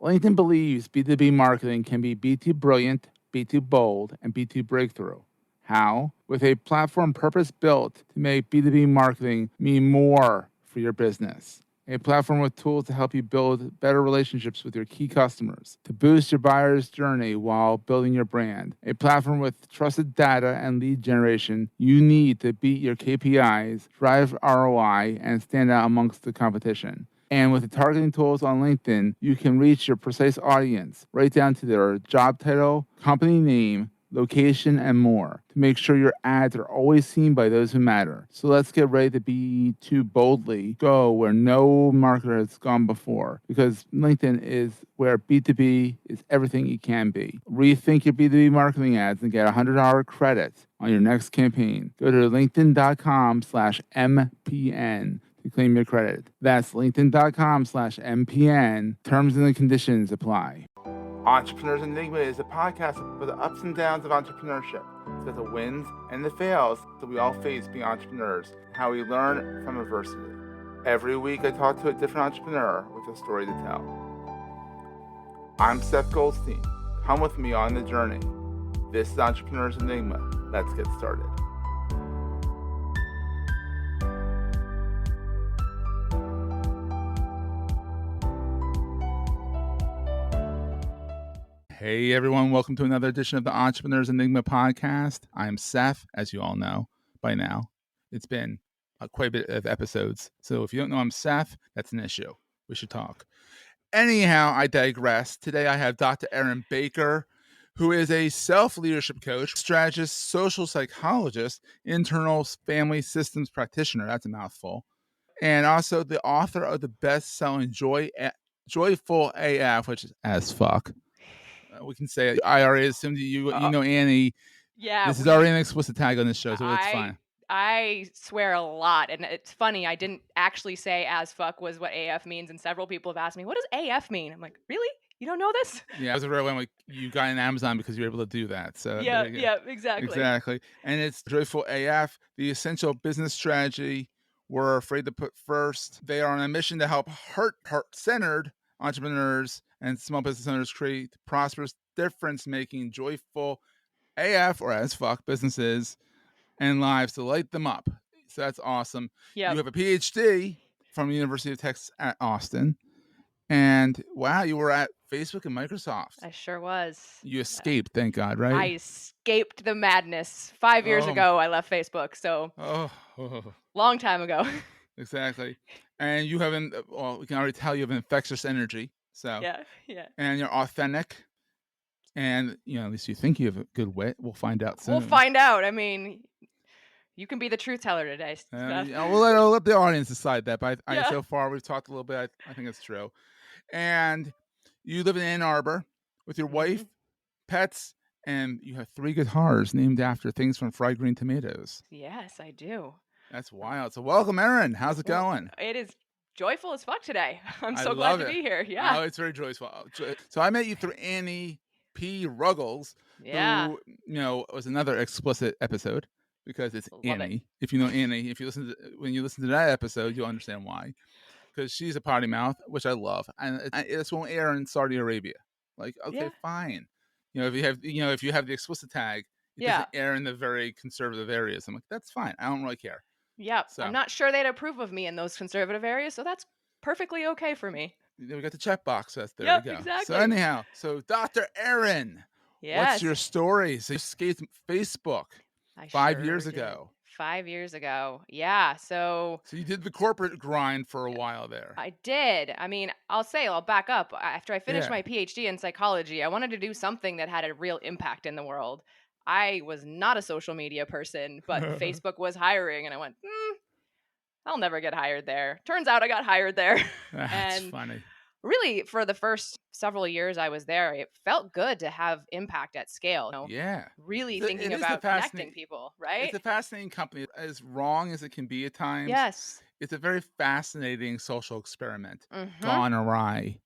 LinkedIn believes B2B marketing can be B2 brilliant, B2 bold, and B2 breakthrough. How? With a platform purpose-built to make B2B marketing mean more for your business. A platform with tools to help you build better relationships with your key customers, to boost your buyer's journey while building your brand. A platform with trusted data and lead generation you need to beat your KPIs, drive ROI, and stand out amongst the competition. And with the targeting tools on LinkedIn, you can reach your precise audience, right down to their job title, company name, location, and more, to make sure your ads are always seen by those who matter. So let's get ready to be too boldly go where no marketer has gone before, because LinkedIn is where B2B is everything it can be. Rethink your B2B marketing ads and get $100 credit on your next campaign. Go to linkedin.com/MPN to claim your credit. That's linkedin.com/MPN. Terms and conditions apply. Entrepreneurs Enigma is a podcast for the ups and downs of entrepreneurship. It's got the wins and the fails that we all face being entrepreneurs, and how we learn from adversity. Every week I talk to a different entrepreneur with a story to tell. I'm Seth Goldstein. Come with me on the journey. This is Entrepreneurs Enigma. Let's get started. Hey everyone, welcome to another edition of the Entrepreneurs Enigma podcast. I'm Seth, as you all know by now. It's been quite a bit of episodes, so if you don't know I'm Seth, that's an issue. We should talk. Anyhow, I digress. Today I have Dr. Erin Baker, who is a self-leadership coach, strategist, social psychologist, internal family systems practitioner. That's a mouthful. And also the author of the best-selling Joyful AF, which is as fuck. We can say IRA assumed you know Annie. Yeah. This is already an explicit tag on this show, so it's fine. I swear a lot, and it's funny, I didn't actually say as fuck was what AF means, and several people have asked me, what does AF mean? I'm like, really? You don't know this? Yeah, I was aware when you got an Amazon because you were able to do that. So yeah, exactly. Exactly. And it's Joyful AF, the essential business strategy we're afraid to put first. They are on a mission to help heart-centered entrepreneurs and small business owners create prosperous, difference-making, joyful AF or as fuck businesses and lives to light them up. So that's awesome. Yep. You have a Ph.D. from the University of Texas at Austin. And wow, you were at Facebook and Microsoft. I sure was. You escaped, thank God, right? I escaped the madness. 5 years ago, I left Facebook, so long time ago. Exactly. And you haven't, well, we can already tell you have an infectious energy. So yeah. And you're authentic. And, at least you think you have a good wit. We'll find out soon. We'll find out. I mean, you can be the truth teller today. We'll let the audience decide that. But so far, we've talked a little bit. I think it's true. And you live in Ann Arbor with your wife, pets, and you have 3 guitars named after things from fried green tomatoes. Yes, I do. That's wild. So welcome, Erin. How's it going? It is joyful as fuck today. I'm so glad to be here. Yeah. Oh, it's very joyful. So I met you through Annie P. Ruggles, who, was another explicit episode because it's Annie. If you know Annie, when you listen to that episode, you'll understand why. Because she's a potty mouth, which I love, and this won't air in Saudi Arabia. Like, okay, fine. If you have the explicit tag, it doesn't air in the very conservative areas. I'm like, that's fine. I don't really care. Yeah, so. I'm not sure they'd approve of me in those conservative areas, so that's perfectly okay for me. We got the checkbox. There we go. Exactly. So anyhow, Dr. Erin, what's your story? So you escaped Facebook 5 years ago. 5 years ago. Yeah. So you did the corporate grind for a while there. I did. I mean, I'll back up. After I finished my Ph.D. in psychology, I wanted to do something that had a real impact in the world. I was not a social media person, but Facebook was hiring, and I went, I'll never get hired there. Turns out I got hired there. That's funny. Really, for the first several years I was there, it felt good to have impact at scale. Really thinking about connecting people, right? It's a fascinating company. As wrong as it can be at times. Yes. It's a very fascinating social experiment gone awry.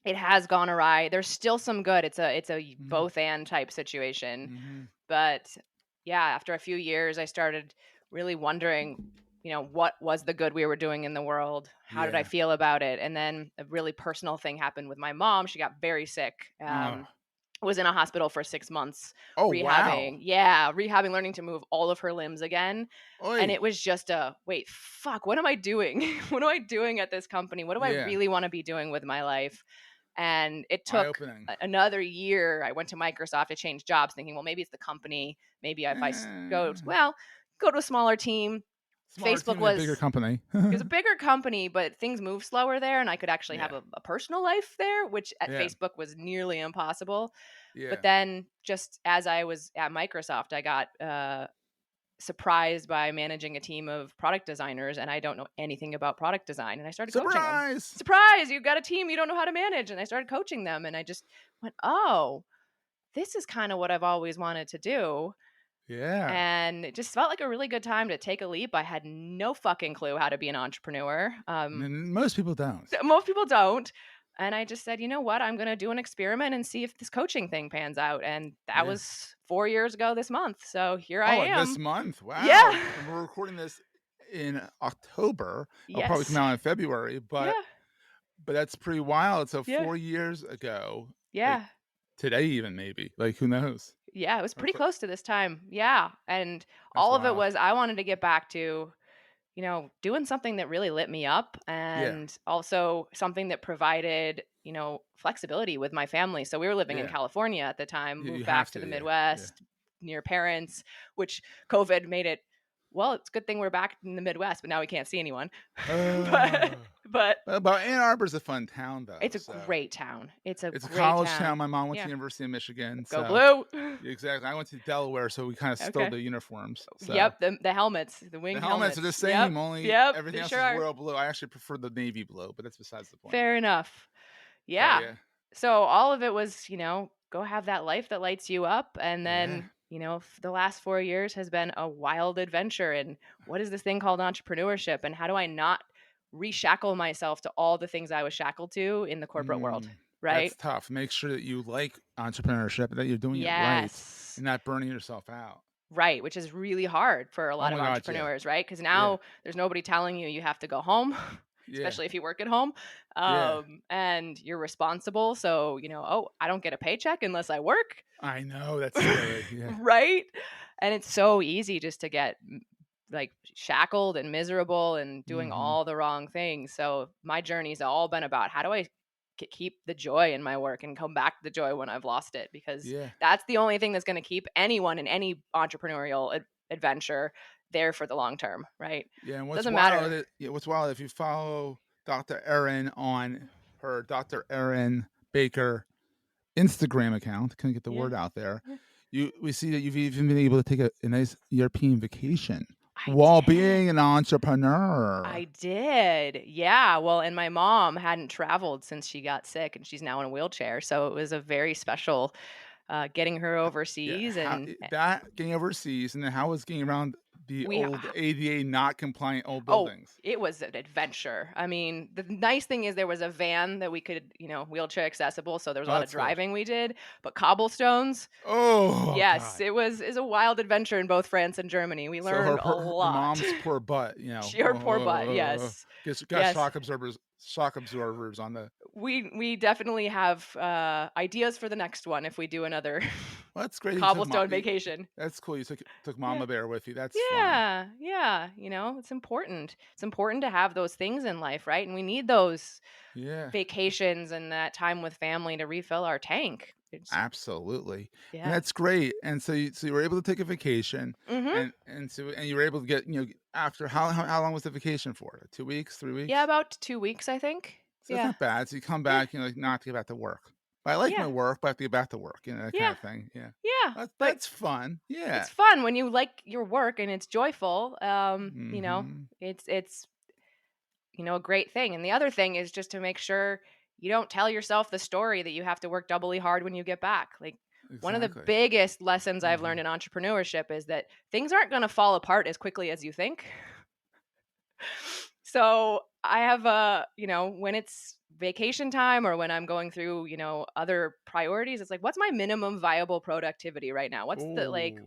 It has gone awry. There's still some good. It's a both and type situation. But yeah, after a few years, I started really wondering, what was the good we were doing in the world? How did I Yeah. feel about it? And then a really personal thing happened with my mom. She got very sick. Oh. Was in a hospital for 6 months, Oh, wow. rehabbing, learning to move all of her limbs again. And Oi. it was just wait, fuck, what am I doing? What am I doing at this company? What do I Yeah. really want to be doing with my life? And it took Eye-opening. another year. I went to Microsoft to change jobs, thinking, well, maybe it's the company. Maybe if I go to a smaller team. Smaller Facebook team in a bigger was company. it was a bigger company, but things move slower there, and I could actually have Yeah. a personal life there, which at Yeah. Facebook was nearly impossible. Yeah. But then, just as I was at Microsoft, I got surprised by managing a team of product designers, and I don't know anything about product design, and I started coaching them. Surprise! Surprise! You've got a team you don't know how to manage, and I started coaching them, and I just went, oh, this is kind of what I've always wanted to do. Yeah. And it just felt like a really good time to take a leap. I had no fucking clue how to be an entrepreneur. Most people don't. Most people don't. And I just said, you know what? I'm going to do an experiment and see if this coaching thing pans out. And that was 4 years ago this month. So here I am. This month. Wow. Yeah. And we're recording this in October. Yes. It'll probably come out in February, but that's pretty wild. So 4 years ago. Yeah. Like, today even maybe. Like, who knows? Yeah, it was pretty close to this time. Yeah. And That's all of it wild. was I wanted to get back to doing something that really lit me up, and also something that provided, flexibility with my family. So we were living in California at the time, moved back to the Midwest near parents, which COVID made it, well, it's a good thing we're back in the Midwest, but now we can't see anyone. But Ann Arbor's a fun town, though. It's a great town. It's a college town. My mom went to the University of Michigan. Go Blue. Exactly. I went to Delaware, so we kind of stole the uniforms. So. Yep, the helmets, the wing helmets. The helmets are the same, only everything else is royal blue. I actually prefer the navy blue, but that's besides the point. Fair enough. Yeah. So all of it was, go have that life that lights you up, and then the last 4 years has been a wild adventure. And what is this thing called entrepreneurship? And how do I not reshackle myself to all the things I was shackled to in the corporate world? Right? That's tough. Make sure that you like entrepreneurship and that you're doing it right and not burning yourself out. Right, which is really hard for a lot of entrepreneurs, right? Because now there's nobody telling you have to go home. Especially if you work at home, and you're responsible. So, I don't get a paycheck unless I work. I know, that's scary. Right? And it's so easy just to get like shackled and miserable and doing all the wrong things. So my journey's all been about how do I keep the joy in my work and come back to the joy when I've lost it, because that's the only thing that's going to keep anyone in any entrepreneurial adventure there for the long term, right? Yeah, and what's wild if you follow Dr. Erin on her Dr. Erin Baker Instagram account, can get the word out there. We see that you've even been able to take a nice European vacation while being an entrepreneur. I did. Yeah. Well, and my mom hadn't traveled since she got sick, and she's now in a wheelchair. So it was a very special getting her overseas. And getting overseas, and then how was getting around the old ADA not compliant old buildings? It was an adventure. I mean, the nice thing is there was a van that we could, wheelchair accessible. So there was a lot of driving we did, but cobblestones. Oh, yes, God. It was a wild adventure in both France and Germany. We learned a lot. Her mom's poor butt, Her poor butt, yes. Got shock absorbers on the. We definitely have ideas for the next one if we do another that's great. cobblestone vacation. That's cool. You took Mama Bear with you. That's fun. Yeah. It's important. It's important to have those things in life, right? And we need those vacations and that time with family to refill our tank. Absolutely. Yeah. And that's great. And so you were able to take a vacation, and you were able to get, after how long was the vacation for? 2 weeks, 3 weeks? Yeah, about 2 weeks, I think. So that's not bad. So you come back, not to get back to work. But I like my work, but I have to get back to work, that kind of thing. Yeah. Yeah. That's fun. Yeah. It's fun when you like your work and it's joyful. It's a great thing. And the other thing is just to make sure you don't tell yourself the story that you have to work doubly hard when you get back. Like one of the biggest lessons I've learned in entrepreneurship is that things aren't going to fall apart as quickly as you think. So I have when it's vacation time or when I'm going through, other priorities, it's like, what's my minimum viable productivity right now? Oh,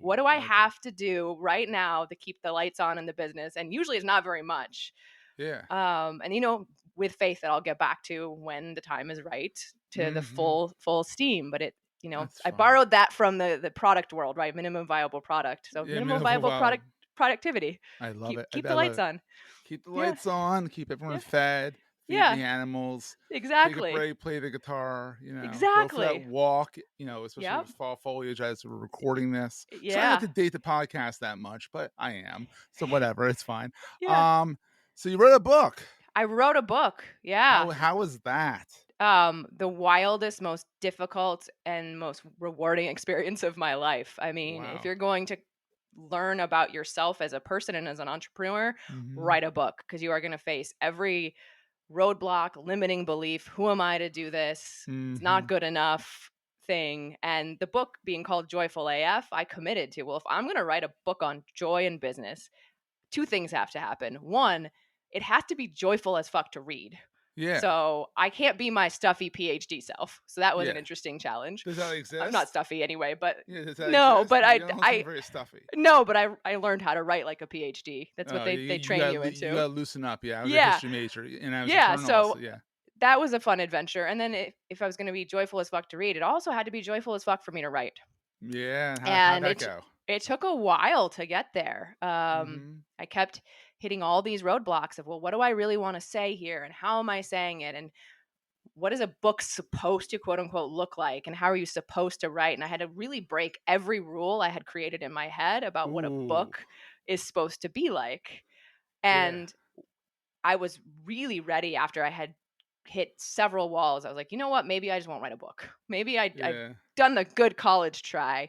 what do I okay. have to do right now to keep the lights on in the business? And usually it's not very much. Yeah. And with faith that I'll get back to when the time is right to the Mm-hmm. full steam. But That's I fine. borrowed that from the product world, right? Minimum viable product. So Yeah, minimum minimal viable vibe. productivity. I love Keep it. keep I the love lights it. on. Keep the Yeah. lights on, keep everyone Yeah. fed, feed Yeah. the animals, take a Exactly. break, play the guitar, go for that Exactly. walk, especially Yep. with fall foliage as we're recording this. Try not Yeah. to date the podcast that much, but I am. So whatever, it's fine. Yeah. Um, so you wrote a book. I wrote a book. Yeah. How was that? The wildest, most difficult, and most rewarding experience of my life. I mean, if Wow. you're going to learn about yourself as a person and as an entrepreneur, Mm-hmm. write a book because you are going to face every roadblock, limiting belief. Who am I to do this? It's Mm-hmm. not good enough thing. And the book being called Joyful AF, I committed to, well, if I'm going to write a book on joy in business, two things have to happen. One, it has to be joyful as fuck to read. Yeah. So I can't be my stuffy PhD self. So that was an Yeah. interesting challenge. Does that I'm not exist? stuffy anyway, but Yeah, does that no, exist? but You don't seem I very stuffy. no, but I learned how to write like a PhD. That's what Oh, they you train gotta you you into. gotta loosen up. Yeah, I was a Yeah. history major and I was a Yeah. journalist. So So yeah. that was a fun adventure. And then if I was going to be joyful as fuck to read, it also had to be joyful as fuck for me to write. Yeah, how'd And that go? it took a while to get there. Mhm. I kept hitting all these roadblocks of, well, what do I really want to say here? And how am I saying it? And what is a book supposed to quote unquote look like? And how are you supposed to write? And I had to really break every rule I had created in my head about what a Ooh. book is supposed to be like. Yeah. And I was really ready after I had hit several walls. I was like, you know what? Maybe I just won't write a book. Maybe I've Yeah. done the good college try.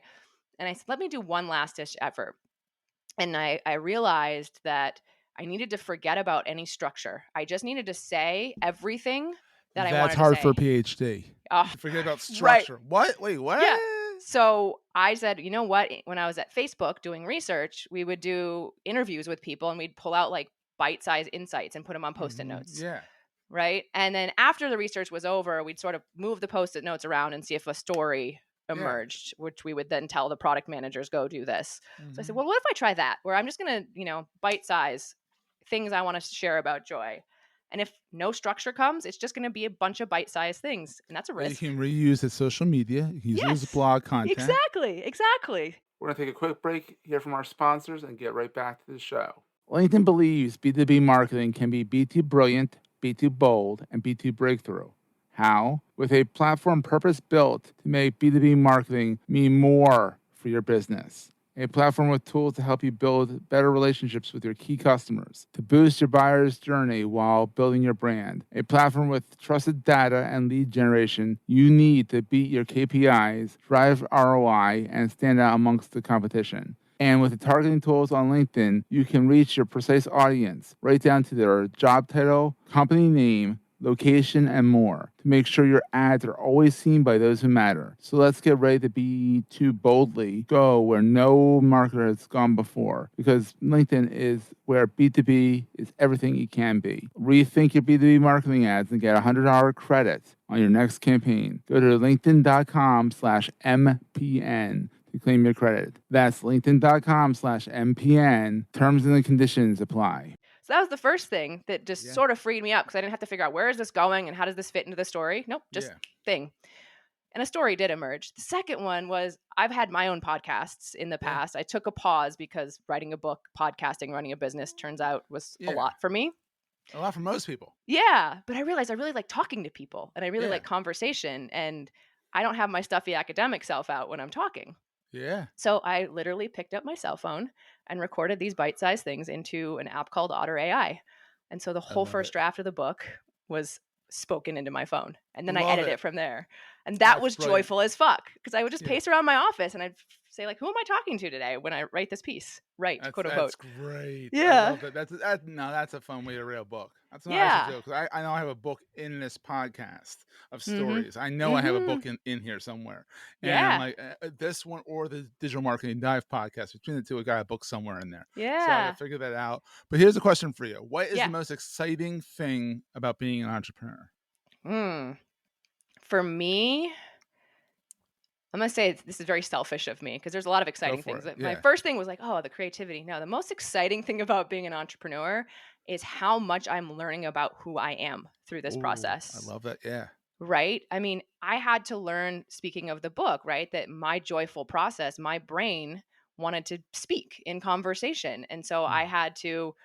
And I said, let me do one last ditch effort. And I realized that I needed to forget about any structure. I just needed to say everything that I That's wanted to hard for a say. PhD. Oh, Forget about right. structure. What? Wait, what? Yeah. So I said, you know what? When I was at Facebook doing research, we would do interviews with people and we'd pull out like bite-sized insights and put them on post-it notes. Yeah. Right. And then after the research was over, we'd sort of move the post-it notes around and see if a story Yeah. emerged, which we would then tell the product managers, go do this. So I said, Mhm. well, what if I try that? Where I'm just going to, bite size things I want to share about joy. And if no structure comes, it's just going to be a bunch of bite-sized things. And that's a That you risk. can reuse as social media. You can use it as Yes, blog content. exactly. We're going to take a quick break, hear from our sponsors, and get right back to the show. LinkedIn believes B2B marketing can be B2 brilliant, B2 bold, and B2 breakthrough. How? With a platform purpose built to make B2B marketing mean more for your business. A platform with tools to help you build better relationships with your key customers, to boost your buyer's journey while building your brand. A platform with trusted data and lead generation you need to beat your KPIs, drive ROI, and stand out amongst the competition. And with the targeting tools on LinkedIn, you can reach your precise audience right down to their job title, company name, location, and more to make sure your ads are always seen by those who matter. So let's get ready to be too boldly go where no marketer has gone before, because LinkedIn is where B2B is everything it can be. Rethink your B2B marketing ads and get $100 credit on your next campaign. Go to linkedin.com/MPN to claim your credit. That's linkedin.com/MPN. Terms and conditions apply. So that was the first thing that just Yeah. sort of freed me up because I didn't have to figure out where is this going and how does this fit into the story. Nope, just Yeah. thing. And a story did emerge. The second one was I've had my own podcasts in the Yeah. past. I took a pause because writing a book, podcasting, running a business turns out was a Yeah. lot for me. A lot for most people. Yeah, but I realized I really like talking to people and I really Yeah. like conversation, and I don't have my stuffy academic self out when I'm talking. Yeah. So I literally picked up my cell phone and recorded these bite-sized things into an app called Otter AI. And so the I whole love first it. draft of the book was spoken into my phone. And then I Love edited it. it from there. And that That's was brilliant. joyful as fuck because I would just Yeah. pace around my office and I'd say like, who am I talking to today when I write this piece? Right, quote That's unquote. great. I Yeah. love that. That's a fun way to write a book. That's what I should Yeah. do, because I know I have a book in this podcast of Mm-hmm. stories. I know I have a book in here somewhere, and I'm Yeah. like, this one or the Digital Marketing Dive podcast. Between the two, I got a book somewhere in there. So I got Yeah. to figure that out. But here's a question for you: what is the Yeah. most exciting thing about being an entrepreneur? For me, I'm going to say this is very selfish of me because there's a lot of Go exciting for things. it. My Yeah. first thing was like, oh, the creativity. No, the most exciting thing about being an entrepreneur is how much I'm learning about who I am through this Ooh, I process. love that. Yeah. Right? I mean, I had to learn, speaking of the book, right, that my joyful process, my brain wanted to speak in conversation. And so I had to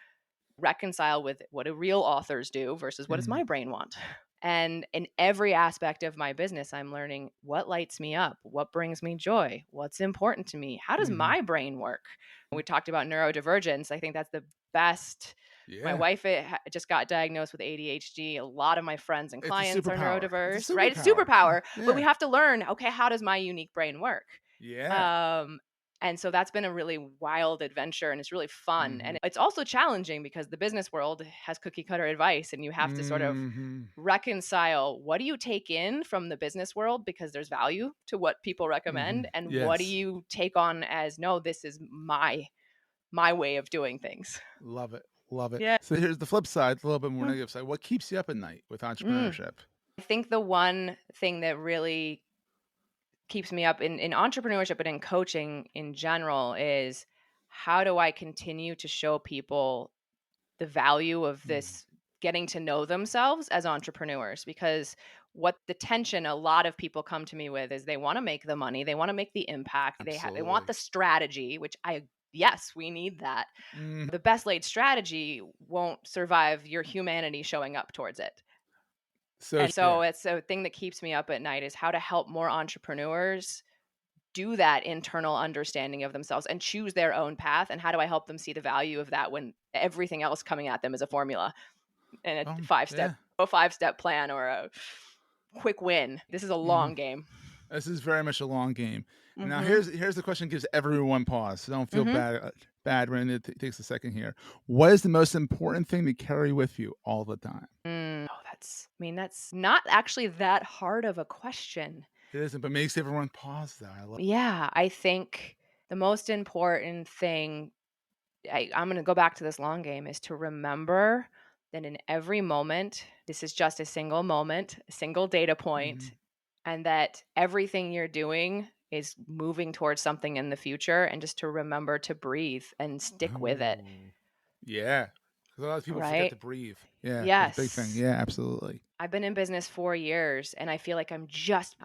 reconcile with what do real authors do versus what does my brain want. And in every aspect of my business, I'm learning what lights me up, what brings me joy, what's important to me, how does my brain work. We talked about neurodivergence. I think that's the best. My Yeah. wife just got diagnosed with ADHD. A lot of my friends and It's a clients are superpower. It's a neurodiverse, right? It's superpower. superpower, but we Yeah. have to learn, okay, how does my unique brain work? Yeah. Um, and so that's been a really wild adventure, and it's really fun. And it's also challenging because the business world has cookie cutter advice, and you have to sort of reconcile what do you take in from the business world because there's value to what people recommend, and what do Yes. you take on as, no, this is my way of doing things. Love it. Love it. Yeah. So here's the flip side, a little bit more negative side. What keeps you up at night with Mm. entrepreneurship? I think the one thing that really keeps me up in entrepreneurship and in coaching in general is how do I continue to show people the value of this getting to know themselves as entrepreneurs? Because what the tension a lot of people come to me with is they want to make the money, they want to make the impact, they want Absolutely. the strategy, which yes, we need that. The best laid strategy won't survive your humanity showing up towards it. And so Yeah. it's a thing that keeps me up at night is how to help more entrepreneurs do that internal understanding of themselves and choose their own path. And how do I help them see the value of that when everything else coming at them is a formula and a five-step plan or a quick win? This is a long game. This is very much a long game. And now here's the question that gives everyone pause. So don't feel bad when it takes a second here. What is the most important thing to carry with you all the time? That's not actually that hard of a question. It isn't, but makes everyone pause though. Yeah, I think the most important thing, I'm going to go back to this long game, is to remember that in every moment, this is just a single moment, a single data point, and that everything you're doing is moving towards something in the future, and just to remember to breathe and stick with it. Yeah. Because a lot of people forget to breathe. Yeah. Yes. That's a big thing. Yeah, absolutely. I've been in business 4 years, and I feel like I'm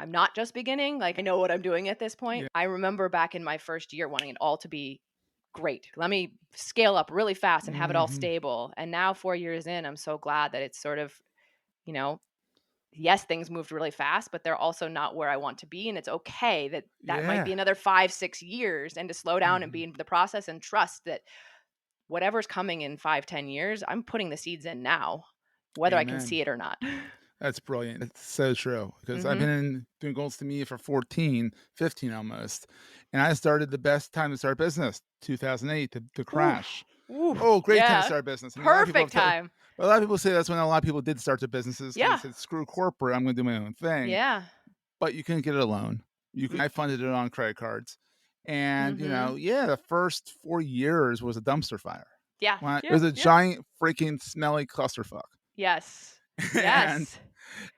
not just beginning. Like, I know what I'm doing at this point. Yeah. I remember back in my first year wanting it all to be great. Let me scale up really fast and have it all stable. And now 4 years in, I'm so glad that it's sort of, yes, things moved really fast, but they're also not where I want to be. And it's okay that might be another 5-6 years, and to slow down and be in the process and trust that whatever's coming in 5-10 years, I'm putting the seeds in now, whether I can see it or not. That's brilliant. It's so true. Because I've been doing Goals to Me for 15 almost. And I started the best time to start business, 2008, to crash. Ooh, great time to start business. Perfect time. A lot of people say that's when a lot of people did start their businesses. Yeah. They said, screw corporate, I'm going to do my own thing. Yeah. But you couldn't get it alone. I funded it on credit cards. And, the first 4 years was a dumpster fire. Yeah. It was a giant freaking smelly clusterfuck. Yes. Yes.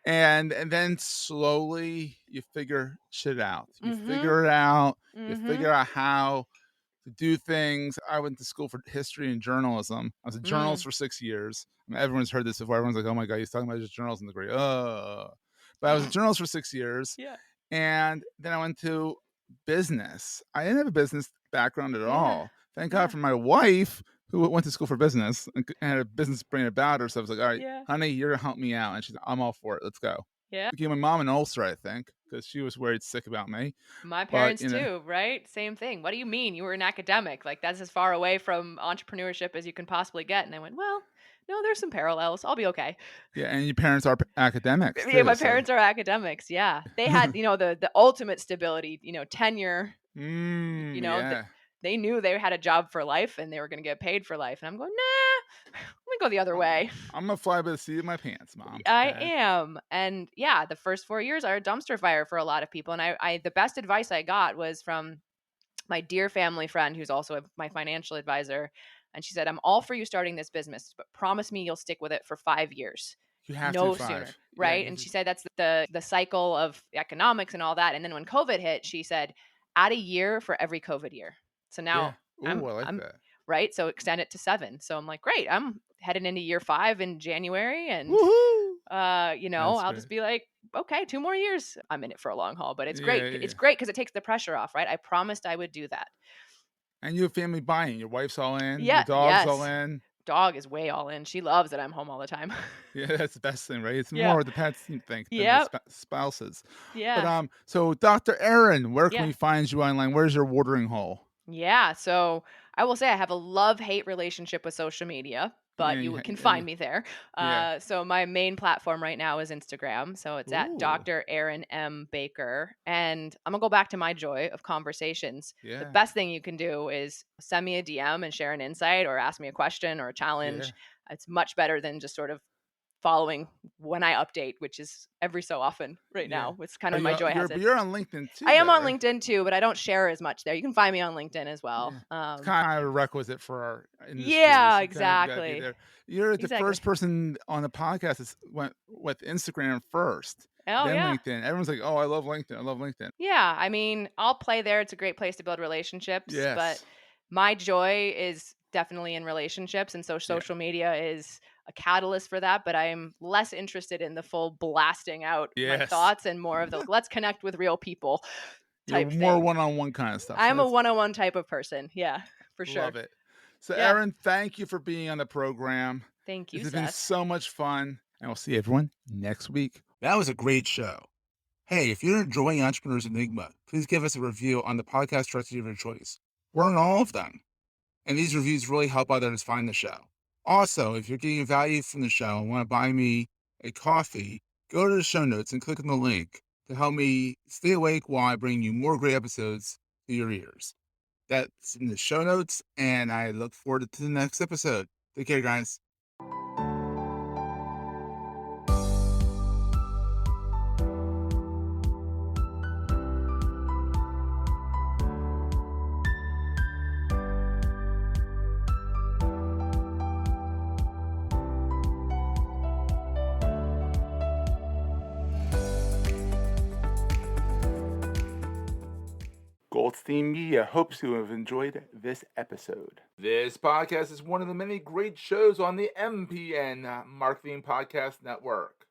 and then slowly you figure shit out. You figure it out. You figure out how to do things. I went to school for history and journalism. I was a journalist for 6 years. I mean, everyone's heard this before. Everyone's like, oh my God, he's talking about his journalism degree. But I was a journalist for 6 years. Yeah. And then I went to business. I didn't have a business background at all. Thank God for my wife, who went to school for business and had a business brain about her. So I was like, all right, honey, you're going to help me out. And she's like, I'm all for it. Let's go. Yeah. Gave my mom an ulcer, I think, because she was worried sick about me. My parents too, right? Same thing. What do you mean? You were an academic. Like, that's as far away from entrepreneurship as you can possibly get. And I went, well, no, there's some parallels. I'll be okay. Yeah, and your parents are academics. Yeah, my parents are academics. Yeah. They had, the ultimate stability, tenure Yeah. They knew they had a job for life and they were going to get paid for life. And I'm going, nah, let me go the other way. I'm going to fly by the seat of my pants, Mom. I am. And yeah, the first 4 years are a dumpster fire for a lot of people. And I the best advice I got was from my dear family friend, who's also my financial advisor. And she said, I'm all for you starting this business, but promise me you'll stick with it for 5 years. You have no to 5. sooner. Right. And she said that's the cycle of economics and all that. And then when COVID hit, she said, add a year for every COVID year. So now I like that. Right. So extend it to 7. So I'm like, great. I'm heading into year 5 in January. And, I'll just be like, okay, 2 more years. I'm in it for a long haul, but it's great. It's great because it takes the pressure off, right? I promised I would do that. And you have family buy-in. Your wife's all in. Yeah. Your dog's all in. Dog is way all in. She loves that I'm home all the time. Yeah, that's the best thing, right? It's more with the pets, you think, than the spouses. Yeah. But so Dr. Erin, where can we find you online? Where's your watering hole? Yeah. So I will say I have a love-hate relationship with social media, but you can find me there. So my main platform right now is Instagram. So it's at Dr. Erin M. Baker. And I'm going to go back to my joy of conversations. Yeah. The best thing you can do is send me a DM and share an insight or ask me a question or a challenge. Yeah. It's much better than just sort of following when I update, which is every so often right now. It's kind of my joy has it. You're on LinkedIn too. I am on LinkedIn too, but I don't share as much there. You can find me on LingkedIn as well. Yeah. It's kind of a requisite for our industry. Yeah, exactly. You're the first person on the podcast that went with Instagram first. Then LinkedIn. Everyone's like, oh, I love LinkedIn. I love LinkedIn. Yeah. I mean, I'll play there. It's a great place to build relationships. Yes. But my joy is definitely in relationships. And so social media is a catalyst for that, but I'm less interested in the full blasting out my thoughts and more of the let's connect with real people type You're more one-on-one kind of stuff. I'm a one-on-one type of person. Yeah, for sure. Love it. So Erin, thank you for being on the program. Thank you, This has been so much fun. And we'll see everyone next week. That was a great show. Hey, if you're enjoying Entrepreneur's Enigma, please give us a review on the podcast directory of your choice. We're on all of them. And these reviews really help others find the show. Also, if you're getting value from the show and want to buy me a coffee, go to the show notes and click on the link to help me stay awake while I bring you more great episodes to your ears. That's in the show notes, and I look forward to the next episode. Take care, guys. Goldstein Media hopes you have enjoyed this episode. This podcast is one of the many great shows on the MPN Marketing Podcast Network.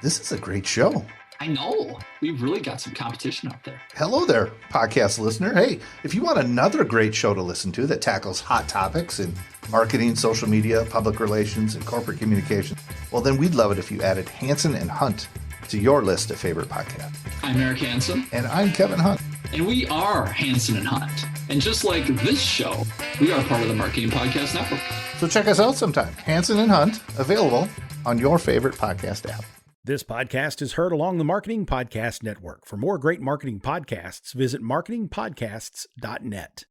This is a great show. I know. We've really got some competition out there. Hello there, podcast listener. Hey, if you want another great show to listen to that tackles hot topics in marketing, social media, public relations, and corporate communication, well, then we'd love it if you added Hansen and Hunt to your list of favorite podcasts. I'm Eric Hansen. And I'm Kevin Hunt. And we are Hansen and Hunt. And just like this show, we are part of the Marketing Podcast Network. So check us out sometime. Hansen and Hunt, available on your favorite podcast app. This podcast is heard along the Marketing Podcast Network. For more great marketing podcasts, visit marketingpodcasts.net.